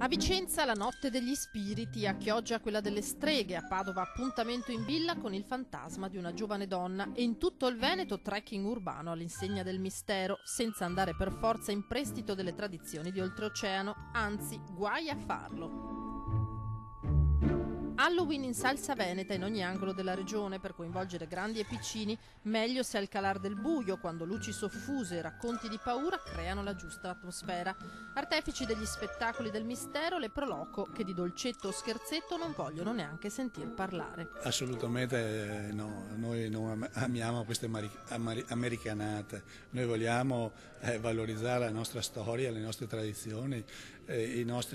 A Vicenza la notte degli spiriti, a Chioggia quella delle streghe, a Padova appuntamento in villa con il fantasma di una giovane donna e in tutto il Veneto trekking urbano all'insegna del mistero, senza andare per forza in prestito delle tradizioni di oltreoceano, anzi guai a farlo. Halloween in salsa veneta in ogni angolo della regione per coinvolgere grandi e piccini, meglio se al calar del buio, quando luci soffuse e racconti di paura creano la giusta atmosfera. Artefici degli spettacoli del mistero, le Proloco, che di dolcetto o scherzetto non vogliono neanche sentir parlare. Assolutamente no, noi non amiamo queste americanate, noi vogliamo valorizzare la nostra storia, le nostre tradizioni,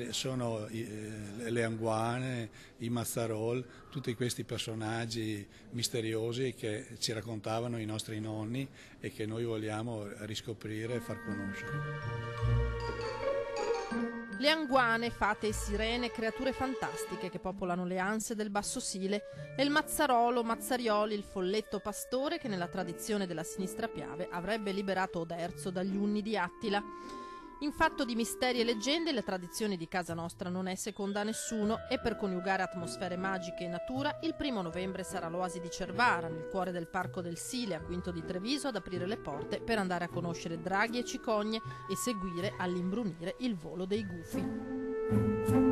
sono le anguane, i mazzarol, tutti questi personaggi misteriosi che ci raccontavano i nostri nonni e che noi vogliamo riscoprire e far conoscere. Le anguane, fate e sirene, creature fantastiche che popolano le anse del Bassosile, e il mazzarolo, Mazzarioli, il folletto pastore che nella tradizione della Sinistra Piave avrebbe liberato Oderzo dagli unni di Attila. In fatto di misteri e leggende la tradizione di casa nostra non è seconda a nessuno e per coniugare atmosfere magiche e natura il 1° novembre sarà l'oasi di Cervara, nel cuore del Parco del Sile a Quinto di Treviso, ad aprire le porte per andare a conoscere draghi e cicogne e seguire all'imbrunire il volo dei gufi.